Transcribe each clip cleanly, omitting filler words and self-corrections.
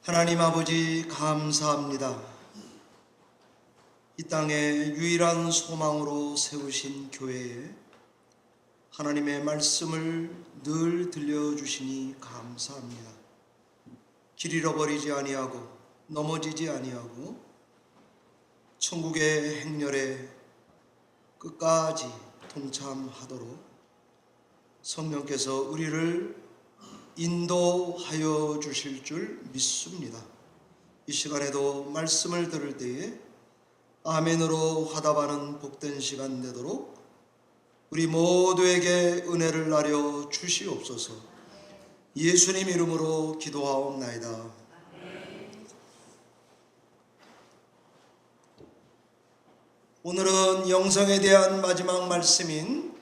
하나님 아버지 감사합니다. 이 땅에 유일한 소망으로 세우신 교회에 하나님의 말씀을 늘 들려주시니 감사합니다. 길 잃어버리지 아니하고 넘어지지 아니하고 천국의 행렬에 끝까지 동참하도록 성령께서 우리를 인도하여 주실 줄 믿습니다. 이 시간에도 말씀을 들을 때에 아멘으로 화답하는 복된 시간 되도록 우리 모두에게 은혜를 나려 주시옵소서. 예수님 이름으로 기도하옵나이다. 오늘은 영성에 대한 마지막 말씀인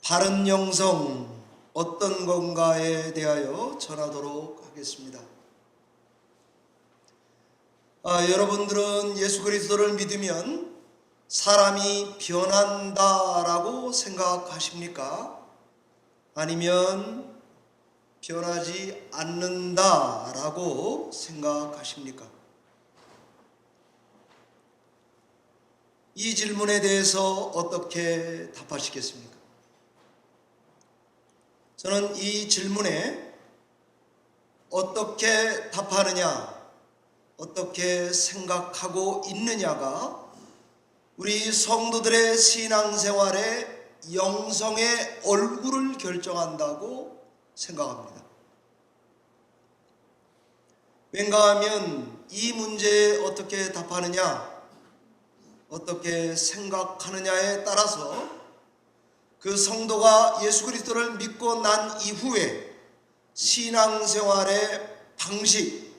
바른 영성 어떤 건가에 대하여 전하도록 하겠습니다. 여러분들은 예수 그리스도를 믿으면 사람이 변한다라고 생각하십니까? 아니면 변하지 않는다라고 생각하십니까? 이 질문에 대해서 어떻게 답하시겠습니까? 저는 이 질문에 어떻게 답하느냐, 어떻게 생각하고 있느냐가 우리 성도들의 신앙생활의 영성의 얼굴을 결정한다고 생각합니다. 왠가 하면 이 문제에 어떻게 답하느냐, 어떻게 생각하느냐에 따라서 그 성도가 예수 그리스도를 믿고 난 이후에 신앙생활의 방식,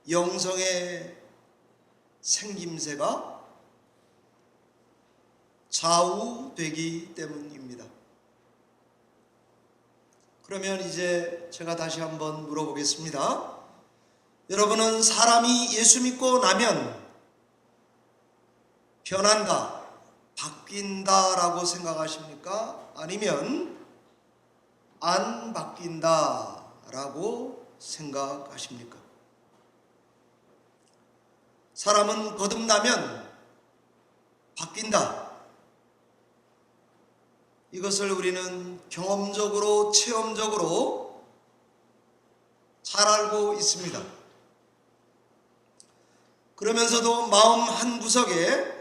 영성의 생김새가 좌우되기 때문입니다. 그러면 이제 제가 다시 한번 물어보겠습니다. 여러분은 사람이 예수 믿고 나면 변한다, 바뀐다라고 생각하십니까? 아니면 안 바뀐다라고 생각하십니까? 사람은 거듭나면 바뀐다. 이것을 우리는 경험적으로, 체험적으로 잘 알고 있습니다. 그러면서도 마음 한구석에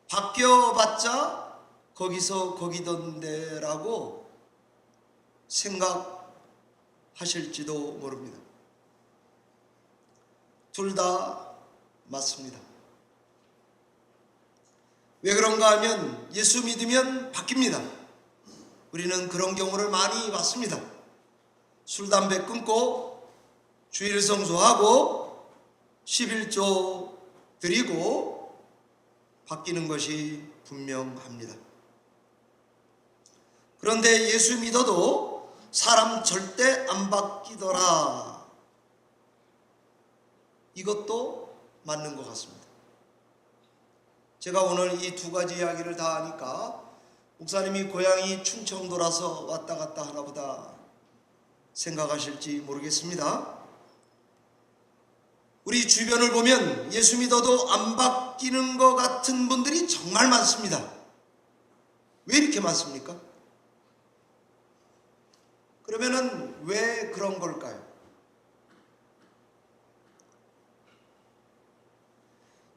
바뀌어봤자 거기서 거기던데라고 생각하실지도 모릅니다. 둘 다 맞습니다. 왜 그런가 하면 예수 믿으면 바뀝니다. 우리는 그런 경우를 많이 봤습니다. 술, 담배 끊고 주일 성수하고 11조 드리고 바뀌는 것이 분명합니다. 그런데 예수 믿어도 사람 절대 안 바뀌더라. 이것도 맞는 것 같습니다. 제가 오늘 이 두 가지 이야기를 다 하니까 목사님이 고향이 충청도라서 왔다 갔다 하나 보다 생각하실지 모르겠습니다. 우리 주변을 보면 예수 믿어도 안 바뀌는 것 같은 분들이 정말 많습니다. 왜 이렇게 많습니까? 그러면은 왜 그런 걸까요?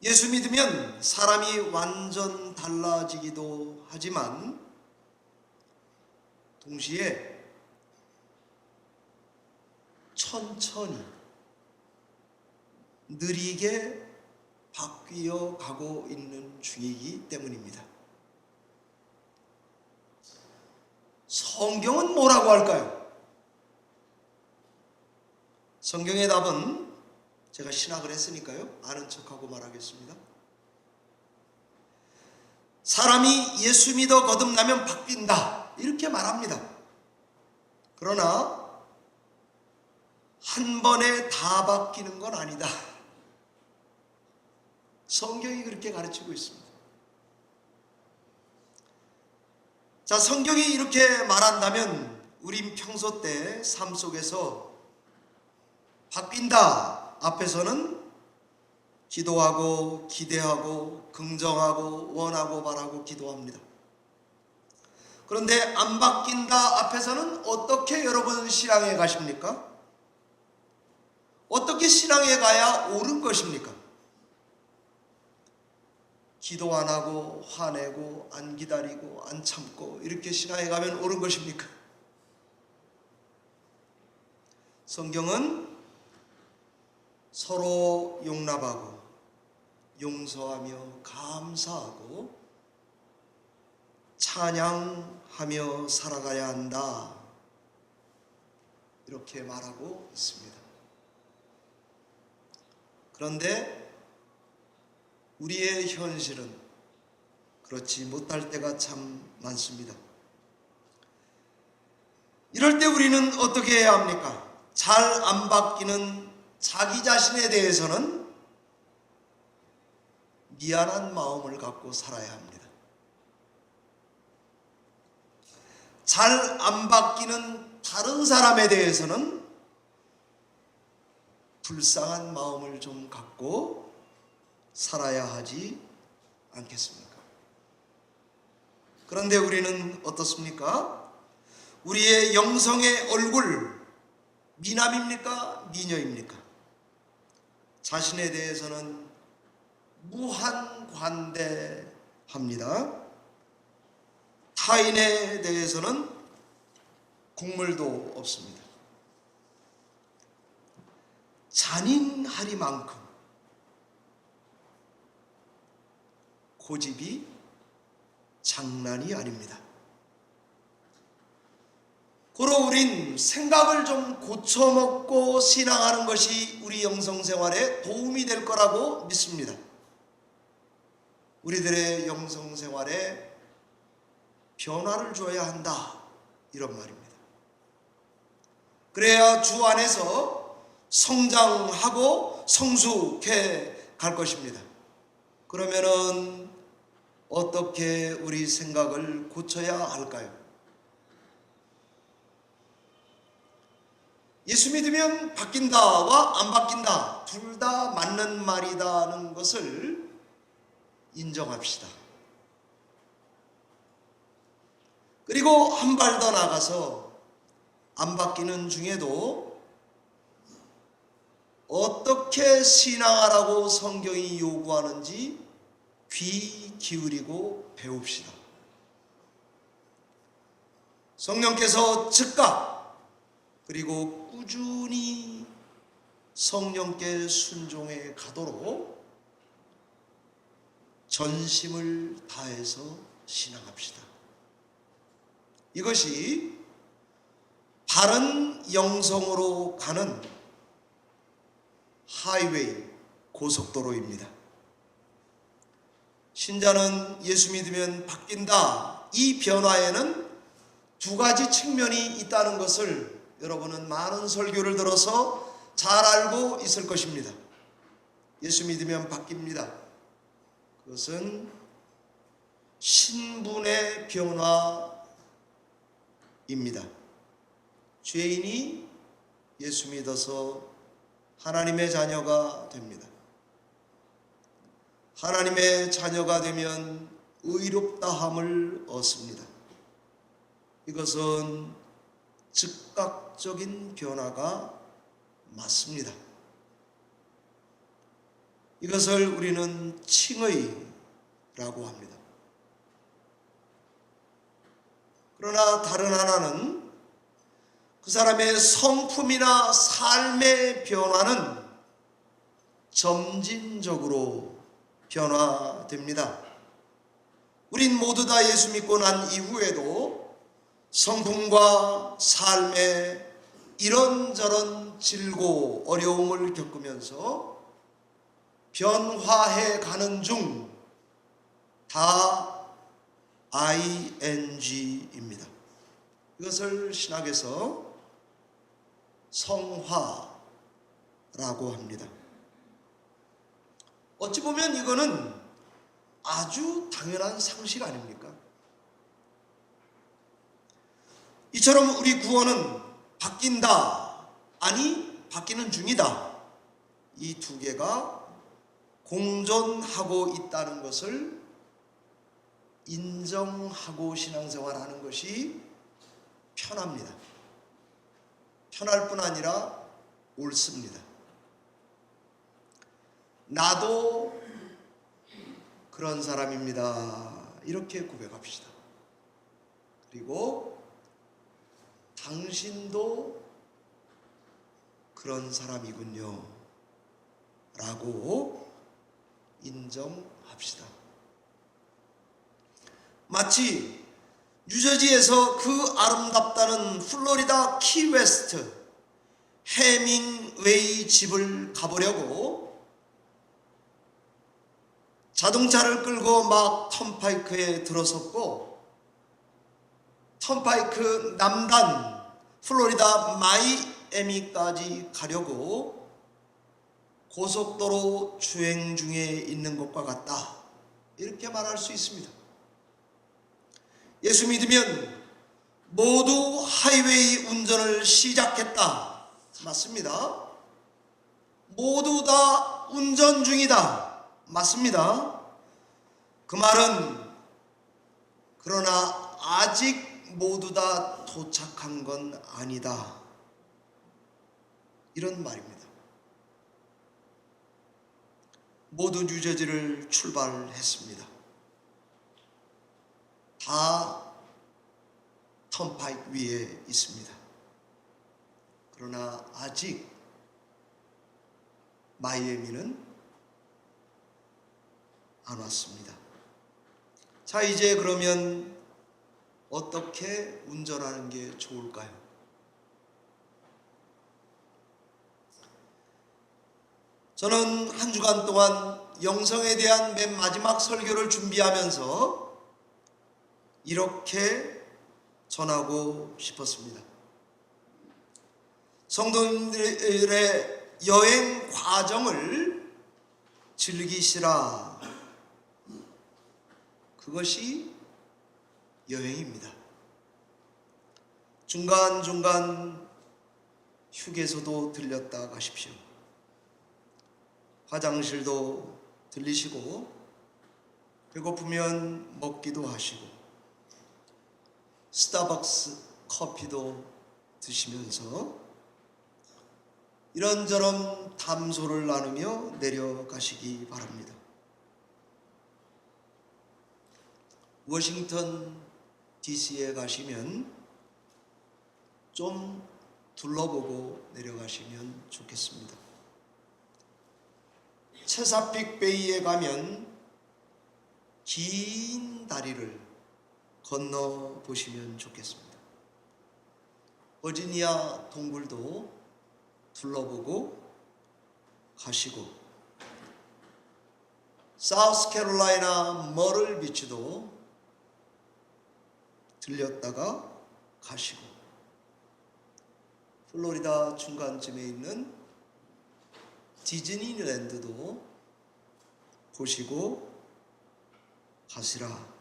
예수 믿으면 사람이 완전 달라지기도 하지만 동시에 천천히 느리게 바뀌어 가고 있는 중이기 때문입니다. 성경은 뭐라고 할까요? 성경의 답은 제가 신학을 했으니까요, 아는 척하고 말하겠습니다. 사람이 예수 믿어 거듭나면 바뀐다, 이렇게 말합니다. 그러나 한 번에 다 바뀌는 건 아니다. 성경이 그렇게 가르치고 있습니다. 자, 성경이 이렇게 말한다면 우린 평소 때 삶 속에서 바뀐다 앞에서는 기도하고 기대하고 긍정하고 원하고 바라고 기도합니다. 그런데 안 바뀐다 앞에서는 어떻게 여러분 신앙에 가십니까? 어떻게 신앙에 가야 옳은 것입니까? 기도 안 하고 화내고 안 기다리고 안 참고 이렇게 신앙에 가면 옳은 것입니까? 성경은 서로 용납하고 용서하며 감사하고 찬양하며 살아가야 한다, 이렇게 말하고 있습니다. 그런데 우리의 현실은 그렇지 못할 때가 참 많습니다. 이럴 때 우리는 어떻게 해야 합니까? 잘 안 바뀌는 자기 자신에 대해서는 미안한 마음을 갖고 살아야 합니다. 잘 안 바뀌는 다른 사람에 대해서는 불쌍한 마음을 좀 갖고 살아야 하지 않겠습니까? 그런데 우리는 어떻습니까? 우리의 영성의 얼굴, 미남입니까? 미녀입니까? 자신에 대해서는 무한관대합니다. 타인에 대해서는 국물도 없습니다. 잔인하리만큼 고집이 장난이 아닙니다. 고로 우린 생각을 좀 고쳐먹고 신앙하는 것이 우리 영성생활에 도움이 될 거라고 믿습니다. 우리들의 영성생활에 변화를 줘야 한다, 이런 말입니다. 그래야 주 안에서 성장하고 성숙해 갈 것입니다. 그러면은 어떻게 우리 생각을 고쳐야 할까요? 예수 믿으면 바뀐다와 안 바뀐다, 둘 다 맞는 말이다는 것을 인정합시다. 그리고 한 발 더 나가서 안 바뀌는 중에도 어떻게 신앙하라고 성경이 요구하는지 귀 기울이고 배웁시다. 성령께서 즉각 그리고 꾸준히 성령께 순종해 가도록 전심을 다해서 신앙합시다. 이것이 바른 영성으로 가는 하이웨이, 고속도로입니다. 신자는 예수 믿으면 바뀐다, 이 변화에는 두 가지 측면이 있다는 것을 여러분은 많은 설교를 들어서 잘 알고 있을 것입니다. 예수 믿으면 바뀝니다. 그것은 신분의 변화입니다. 죄인이 예수 믿어서 하나님의 자녀가 됩니다. 하나님의 자녀가 되면 의롭다함을 얻습니다. 이것은 즉각적인 변화가 맞습니다. 이것을 우리는 칭의라고 합니다. 그러나 다른 하나는 그 사람의 성품이나 삶의 변화는 점진적으로 변화됩니다. 우린 모두 다 예수 믿고 난 이후에도 성품과 삶에 이런저런 질고 어려움을 겪으면서 변화해 가는 중 다 ing입니다. 이것을 신학에서 성화라고 합니다. 어찌 보면 이거는 아주 당연한 상식 아닙니까? 이처럼 우리 구원은 바뀐다, 아니 바뀌는 중이다. 이 두 개가 공존하고 있다는 것을 인정하고 신앙생활하는 것이 편합니다. 편할 뿐 아니라 옳습니다. 나도 그런 사람입니다. 이렇게 고백합시다. 그리고 당신도 그런 사람이군요. 라고 인정합시다. 마치 뉴저지에서 그 아름답다는 플로리다 키웨스트 해밍웨이 집을 가보려고 자동차를 끌고 막 턴파이크에 들어섰고, 턴파이크 남단 플로리다 마이애미까지 가려고 고속도로 주행 중에 있는 것과 같다. 이렇게 말할 수 있습니다. 예수 믿으면 모두 하이웨이 운전을 시작했다. 맞습니다. 모두 다 운전 중이다. 맞습니다. 그 말은 그러나 아직 모두 다 도착한 건 아니다. 이런 말입니다. 모두 뉴저지를 출발했습니다. 다 턴파이크 위에 있습니다. 그러나 아직 마이애미는 안 왔습니다. 자, 이제 그러면 어떻게 운전하는 게 좋을까요? 저는 한 주간 동안 영성에 대한 맨 마지막 설교를 준비하면서 이렇게 전하고 싶었습니다. 성도님들의 여행 과정을 즐기시라. 그것이 여행입니다. 중간중간 휴게소도 들렸다 가십시오. 화장실도 들리시고, 배고프면 먹기도 하시고, 스타벅스 커피도 드시면서 이런저런 담소를 나누며 내려가시기 바랍니다. 워싱턴 DC에 가시면 좀 둘러보고 내려가시면 좋겠습니다. 체사픽 베이에 가면 긴 다리를 건너 보시면 좋겠습니다. 버지니아 동굴도 둘러보고 가시고, 사우스캐롤라이나 머럴 비치도 들렸다가 가시고, 플로리다 중간쯤에 있는 디즈니랜드도 보시고 가시라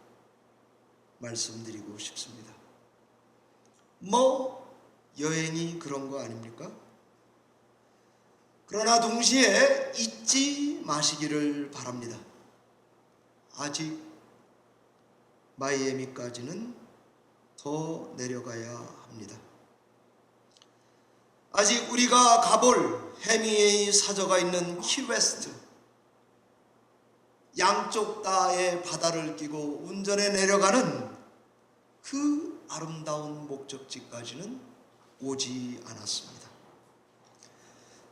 말씀드리고 싶습니다. 여행이 그런 거 아닙니까? 그러나 동시에 잊지 마시기를 바랍니다. 아직 마이애미까지는 더 내려가야 합니다. 아직 우리가 가볼 해밍웨이 사저가 있는 키웨스트, 양쪽 다의 바다를 끼고 운전해 내려가는 그 아름다운 목적지까지는 오지 않았습니다.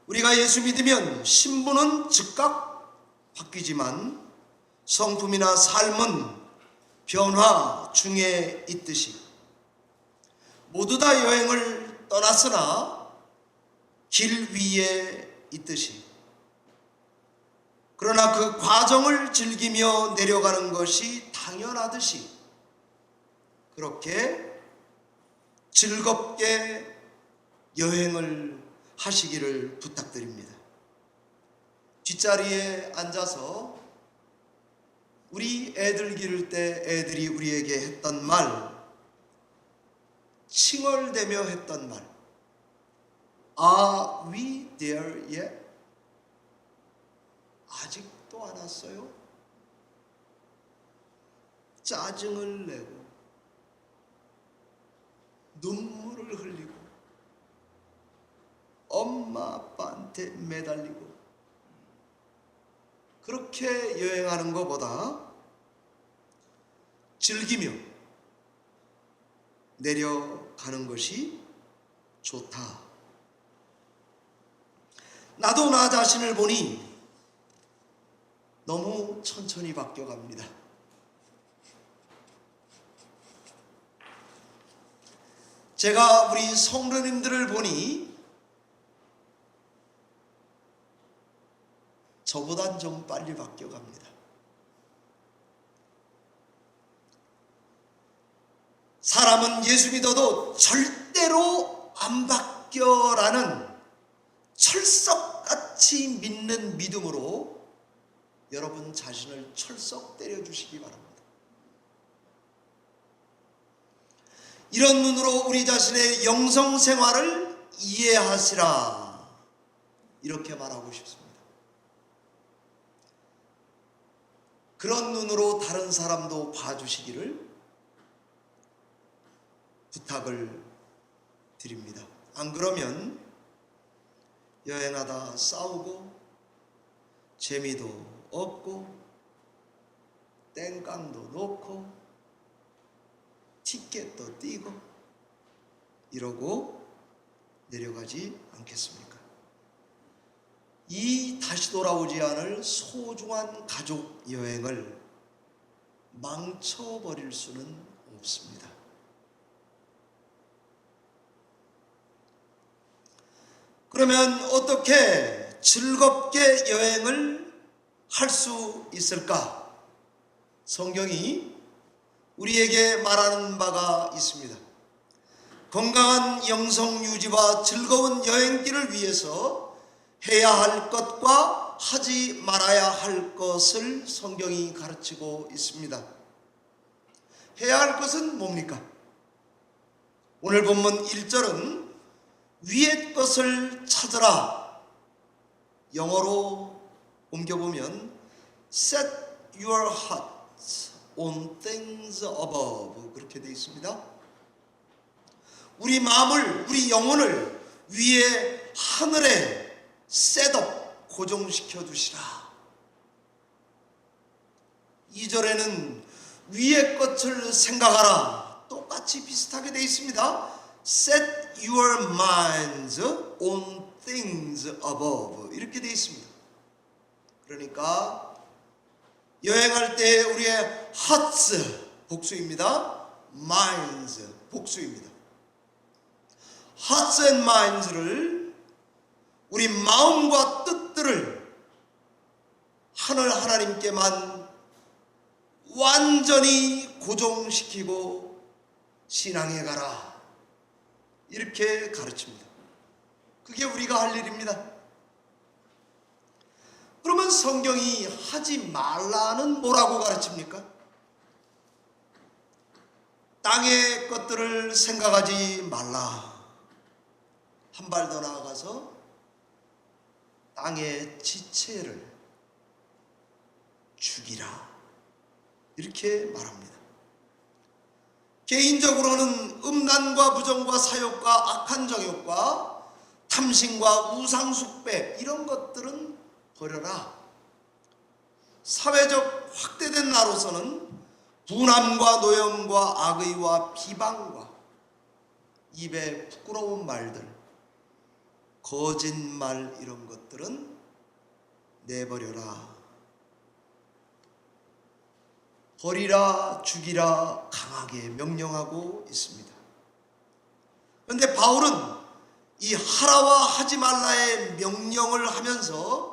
우리가 예수 믿으면 신분은 즉각 바뀌지만 성품이나 삶은 변화 중에 있듯이 모두 다 여행을 떠났으나 길 위에 있듯이, 그러나 그 과정을 즐기며 내려가는 것이 당연하듯이 그렇게 즐겁게 여행을 하시기를 부탁드립니다. 뒷자리에 앉아서 우리 애들 기를 때 애들이 우리에게 했던 말, 칭얼대며 했던 말, Are we there yet? 아직도 안 왔어요? 짜증을 내고 눈물을 흘리고 엄마 아빠한테 매달리고 그렇게 여행하는 것보다 즐기며 내려가는 것이 좋다. 나도 나 자신을 보니 너무 천천히 바뀌어갑니다. 제가 우리 성도님들을 보니 저보단 좀 빨리 바뀌어갑니다. 사람은 예수 믿어도 절대로 안 바뀌어라는 철석같이 믿는 믿음으로 여러분 자신을 철석 때려주시기 바랍니다. 이런 눈으로 우리 자신의 영성 생활을 이해하시라, 이렇게 말하고 싶습니다. 그런 눈으로 다른 사람도 봐주시기를 부탁을 드립니다. 안 그러면 여행하다 싸우고 재미도 없고 땡깡도 놓고 티켓도 띄고 이러고 내려가지 않겠습니까? 이 다시 돌아오지 않을 소중한 가족 여행을 망쳐버릴 수는 없습니다. 그러면 어떻게 즐겁게 여행을 할 수 있을까? 성경이 우리에게 말하는 바가 있습니다. 건강한 영성 유지와 즐거운 여행길을 위해서 해야 할 것과 하지 말아야 할 것을 성경이 가르치고 있습니다. 해야 할 것은 뭡니까? 오늘 본문 1절은 위의 것을 찾으라, 영어로 옮겨보면 Set your heart on things above, 그렇게 되어 있습니다. 우리 마음을, 우리 영혼을 위에 하늘에 셋업, 고정시켜 두시라. 2절에는 위의 것을 생각하라, 똑같이 비슷하게 되어 있습니다. Set your minds on things above, 이렇게 되어 있습니다. 그러니까 여행할 때 우리의 hearts 복수입니다. minds 복수입니다. hearts and minds를, 우리 마음과 뜻들을 하늘 하나님께만 완전히 고정시키고 신앙해 가라, 이렇게 가르칩니다. 그게 우리가 할 일입니다. 그러면 성경이 하지 말라는 뭐라고 가르칩니까? 땅의 것들을 생각하지 말라. 한 발 더 나아가서 땅의 지체를 죽이라, 이렇게 말합니다. 개인적으로는 음란과 부정과 사욕과 악한 정욕과 탐심과 우상숭배, 이런 것들은 버려라. 사회적 확대된 나로서는 분함과 노염과 악의와 비방과 입에 부끄러운 말들, 거짓말, 이런 것들은 내버려라. 버리라, 죽이라 강하게 명령하고 있습니다. 그런데 바울은 이 하라와 하지 말라의 명령을 하면서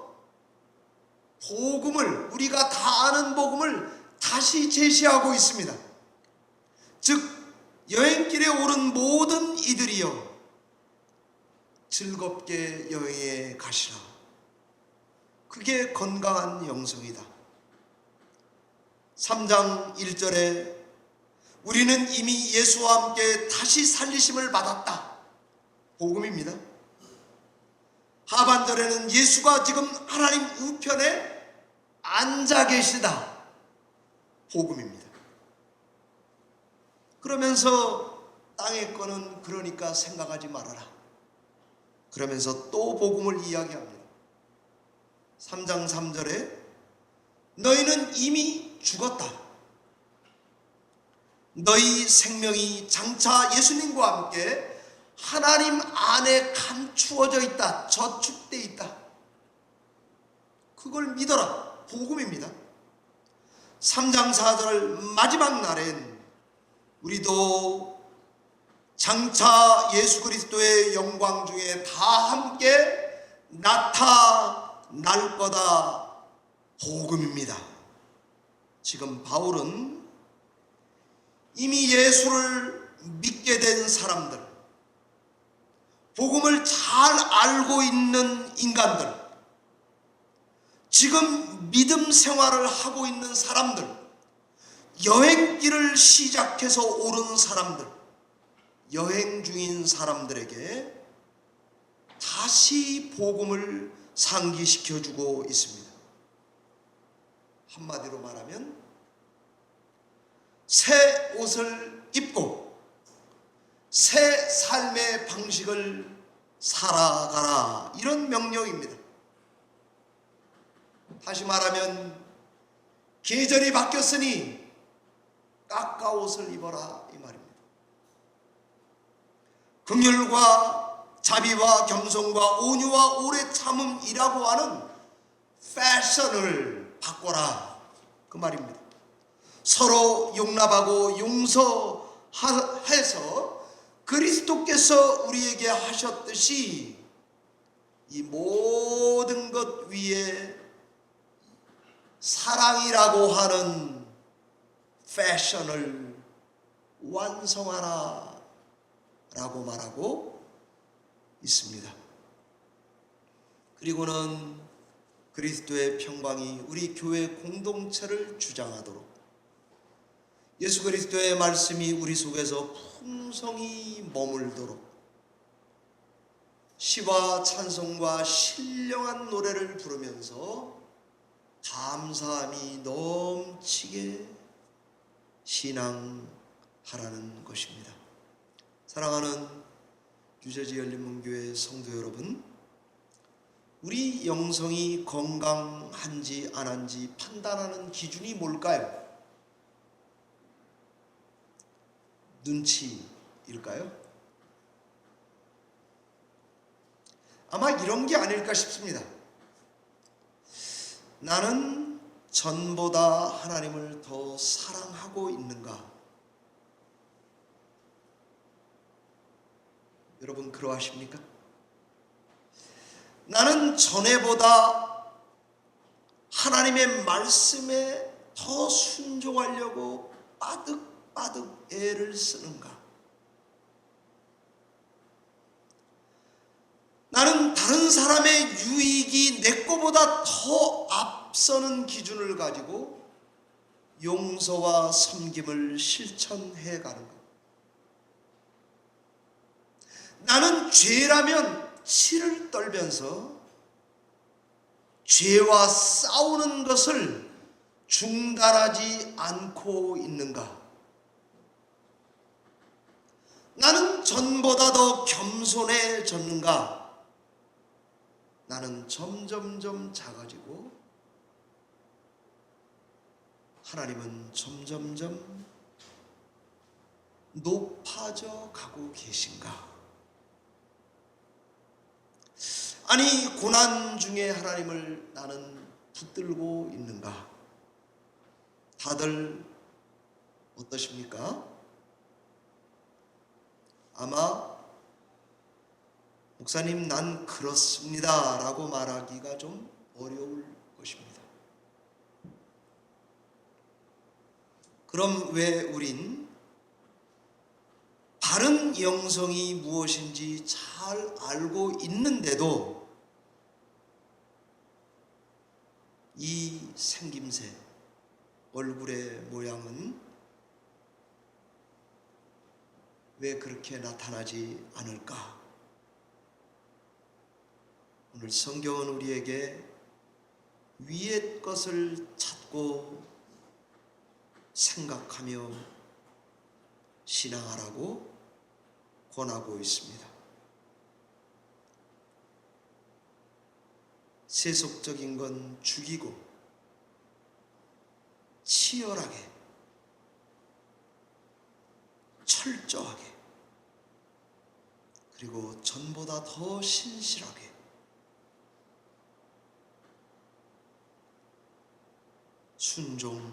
복음을, 우리가 다 아는 복음을 다시 제시하고 있습니다. 즉 여행길에 오른 모든 이들이여 즐겁게 여행에 가시라. 그게 건강한 영성이다. 3장 1절에 우리는 이미 예수와 함께 다시 살리심을 받았다, 복음입니다. 하반절에는 예수가 지금 하나님 우편에 앉아 계시다. 복음입니다. 그러면서 땅의 거는 그러니까 생각하지 말아라. 그러면서 또 복음을 이야기합니다. 3장 3절에 너희는 이미 죽었다. 너희 생명이 장차 예수님과 함께 하나님 안에 감추어져 있다. 저축되어 있다. 그걸 믿어라. 복음입니다. 3장 4절 마지막 날엔 우리도 장차 예수 그리스도의 영광 중에 다 함께 나타날 거다. 복음입니다. 지금 바울은 이미 예수를 믿게 된 사람들, 복음을 잘 알고 있는 인간들, 지금 믿음 생활을 하고 있는 사람들, 여행길을 시작해서 오른 사람들, 여행 중인 사람들에게 다시 복음을 상기시켜주고 있습니다. 한마디로 말하면 새 옷을 입고 새 삶의 방식을 살아가라, 이런 명령입니다. 다시 말하면 계절이 바뀌었으니 깎아 옷을 입어라, 이 말입니다. 긍휼과 자비와 겸손과 온유와 오래 참음이라고 하는 패션을 바꿔라, 그 말입니다. 서로 용납하고 용서해서 그리스도께서 우리에게 하셨듯이 이 모든 것 위에 사랑이라고 하는 패션을 완성하라 라고 말하고 있습니다. 그리고는 그리스도의 평강이 우리 교회 공동체를 주장하도록, 예수 그리스도의 말씀이 우리 속에서 풍성히 머물도록 시와 찬송과 신령한 노래를 부르면서 감사함이 넘치게 신앙하라는 것입니다. 사랑하는 뉴저지 열린문교회 성도 여러분, 우리 영성이 건강한지 안 한지 판단하는 기준이 뭘까요? 눈치일까요? 아마 이런 게 아닐까 싶습니다. 나는 전보다 하나님을 더 사랑하고 있는가? 여러분 그러하십니까? 나는 전에보다 하나님의 말씀에 더 순종하려고 빠득빠득 애를 쓰는가? 나는 다른 사람의 유익이 내 거보다 더 앞서는 기준을 가지고 용서와 섬김을 실천해 가는가? 나는 죄라면 치를 떨면서 죄와 싸우는 것을 중단하지 않고 있는가? 나는 전보다 더 겸손해졌는가? 나는 점점점 작아지고 하나님은 점점점 높아져 가고 계신가? 아니, 고난 중에 하나님을 나는 붙들고 있는가? 다들 어떠십니까? 아마 목사님 난 그렇습니다 라고 말하기가 좀 어려울 것입니다. 그럼 왜 우린 바른 영성이 무엇인지 잘 알고 있는데도 이 생김새, 얼굴의 모양은 왜 그렇게 나타나지 않을까? 오늘 성경은 우리에게 위의 것을 찾고 생각하며 신앙하라고 권하고 있습니다. 세속적인 건 죽이고 치열하게 철저하게 그리고 전보다 더 신실하게 순종하며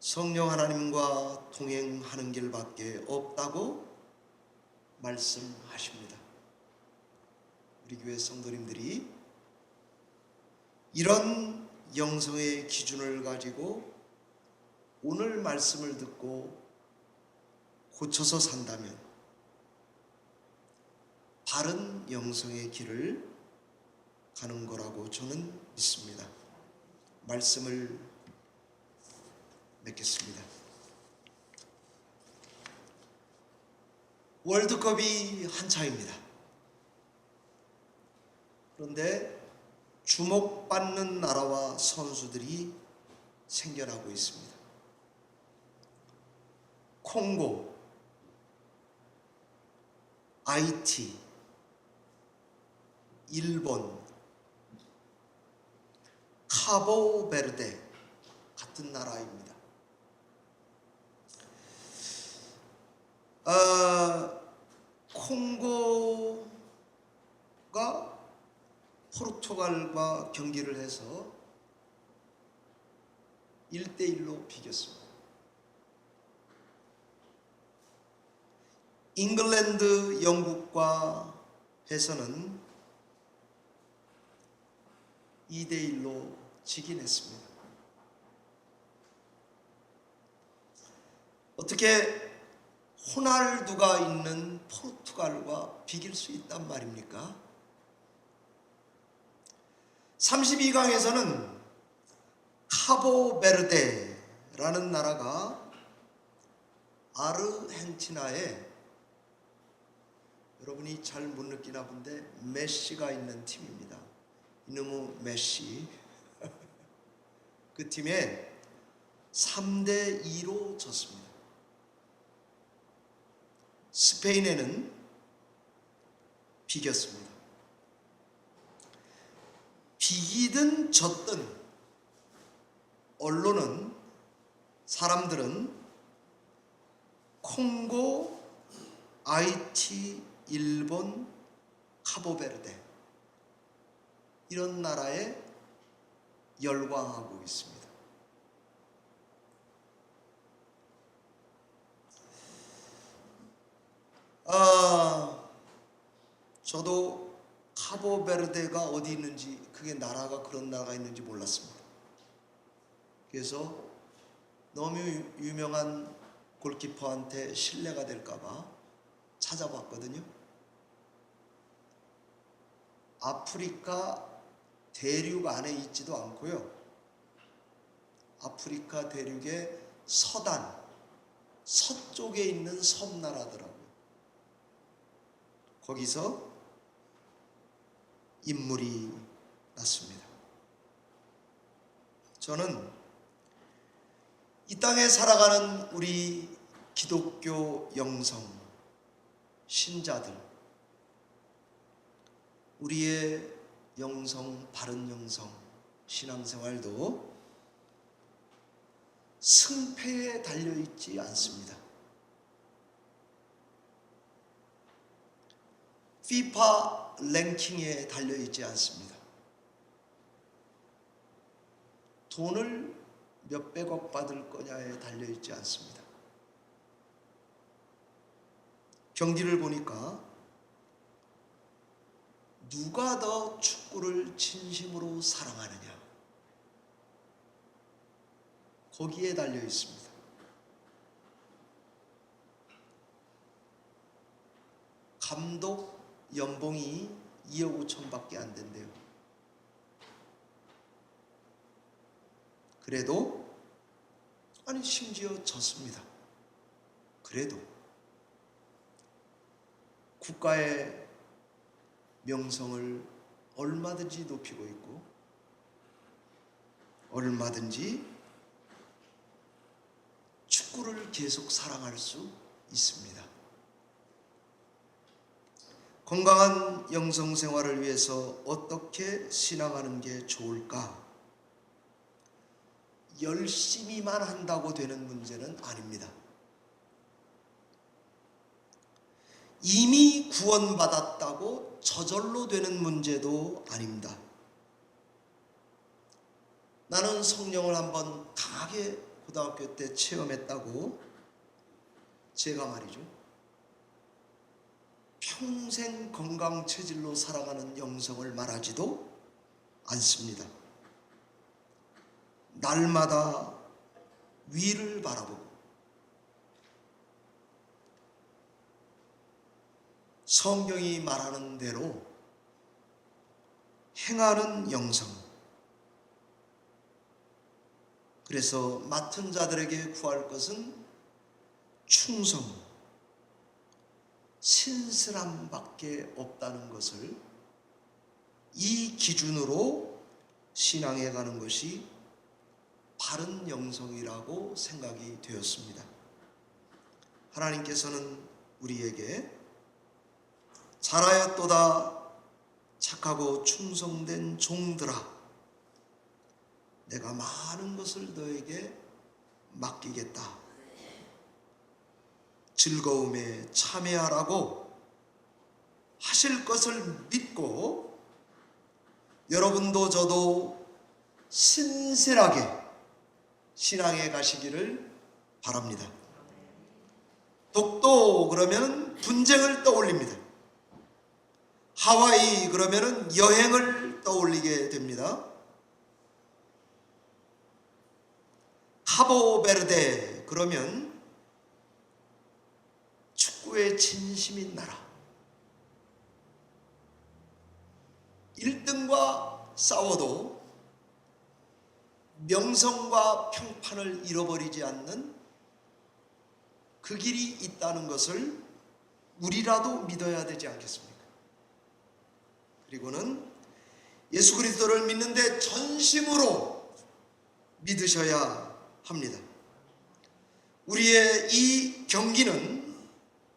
성령 하나님과 동행하는 길밖에 없다고 말씀하십니다. 우리 교회 성도님들이 이런 영성의 기준을 가지고 오늘 말씀을 듣고 고쳐서 산다면 바른 영성의 길을 가는 거라고 저는 믿습니다. 말씀을 맺겠습니다. 월드컵이 한창입니다. 그런데 주목받는 나라와 선수들이 생겨나고 있습니다. 콩고, 하이티, 일본, 카보베르데 같은 나라입니다. 콩고가 포르투갈과 경기를 해서 1대1로 비겼습니다. 잉글랜드, 영국과 해서는 2대1로 지긴 했습니다. 어떻게 호날두가 있는 포르투갈과 비길 수 있단 말입니까? 32강에서는 카보베르데라는 나라가 아르헨티나에 여러분이 잘 못 느끼나 본데 메시가 있는 팀입니다. 이놈의 메시 그 팀에 3대2로 졌습니다. 스페인에는 비겼습니다. 비기든 졌든 언론은 사람들은 콩고, 하이티, 일본, 카보베르데 이런 나라에 열광하고 있습니다. 저도 카보베르데가 어디 있는지, 그게 나라가 그런 나라가 있는지 몰랐습니다. 그래서 너무 유명한 골키퍼한테 신뢰가 될까봐 찾아봤거든요. 아프리카 대륙 안에 있지도 않고요. 아프리카 대륙의 서쪽에 있는 섬나라더라고요. 거기서 인물이 났습니다. 저는 이 땅에 살아가는 우리 기독교 영성 신자들, 우리의 영성, 바른 영성 신앙생활도 승패에 달려있지 않습니다. 피파 랭킹에 달려있지 않습니다. 돈을 몇백억 받을 거냐에 달려있지 않습니다. 경기를 보니까 누가 더 축구를 진심으로 사랑하느냐, 거기에 달려 있습니다. 감독 연봉이 2억 5천밖에 안 된대요. 그래도 심지어 졌습니다. 그래도 국가의 명성을 얼마든지 높이고 있고 얼마든지 축구를 계속 사랑할 수 있습니다. 건강한 영성 생활을 위해서 어떻게 신앙하는 게 좋을까? 열심히만 한다고 되는 문제는 아닙니다. 이미 구원받았다고 저절로 되는 문제도 아닙니다. 나는 성령을 한번 강하게 고등학교 때 체험했다고 제가 말이죠, 평생 건강 체질로 살아가는 영성을 말하지도 않습니다. 날마다 위를 바라보고 성경이 말하는 대로 행하는 영성. 그래서 맡은 자들에게 구할 것은 충성, 신실함밖에 없다는 것을 이 기준으로 신앙해 가는 것이 바른 영성이라고 생각이 되었습니다. 하나님께서는 우리에게 잘하였도다 착하고 충성된 종들아, 내가 많은 것을 너에게 맡기겠다, 즐거움에 참여하라고 하실 것을 믿고 여러분도 저도 신실하게 신앙에 가시기를 바랍니다. 독도 그러면 분쟁을 떠올립니다. 하와이 그러면 여행을 떠올리게 됩니다. 카보베르데 그러면 축구에 진심인 나라. 1등과 싸워도 명성과 평판을 잃어버리지 않는 그 길이 있다는 것을 우리라도 믿어야 되지 않겠습니까? 그리고는 예수 그리스도를 믿는데 전심으로 믿으셔야 합니다. 우리의 이 경기는,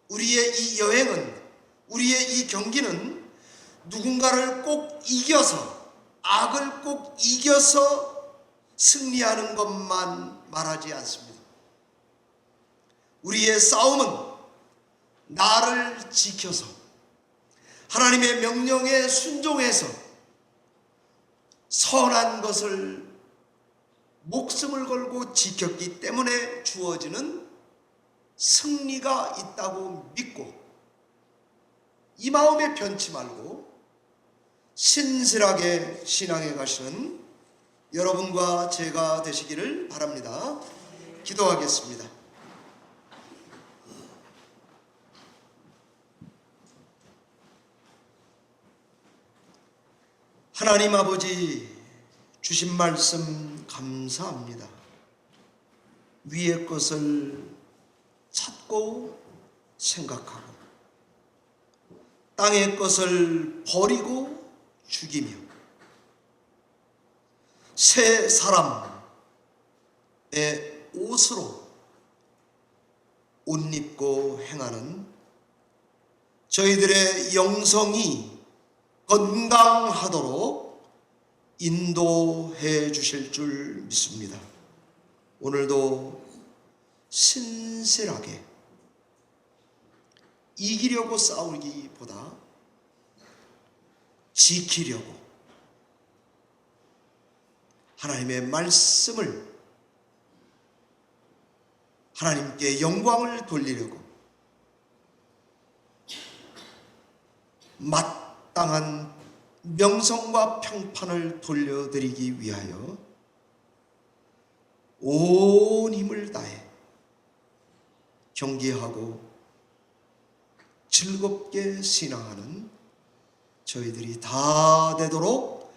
우리의 이 여행은, 우리의 이 경기는 누군가를 꼭 이겨서, 악을 꼭 이겨서 승리하는 것만 말하지 않습니다. 우리의 싸움은 나를 지켜서 하나님의 명령에 순종해서 선한 것을 목숨을 걸고 지켰기 때문에 주어지는 승리가 있다고 믿고 이 마음에 변치 말고 신실하게 신앙해 가시는 여러분과 제가 되시기를 바랍니다. 기도하겠습니다. 하나님 아버지, 주신 말씀 감사합니다. 위의 것을 찾고 생각하고 땅의 것을 버리고 죽이며 새 사람의 옷으로 옷 입고 행하는 저희들의 영성이 건강하도록 인도해 주실 줄 믿습니다. 오늘도 신실하게 이기려고 싸우기보다 지키려고 하나님의 말씀을, 하나님께 영광을 돌리려고 마땅한 명성과 평판을 돌려드리기 위하여 온 힘을 다해 경계하고 즐겁게 신앙하는 저희들이 다 되도록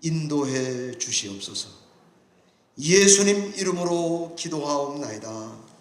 인도해 주시옵소서. 예수님 이름으로 기도하옵나이다.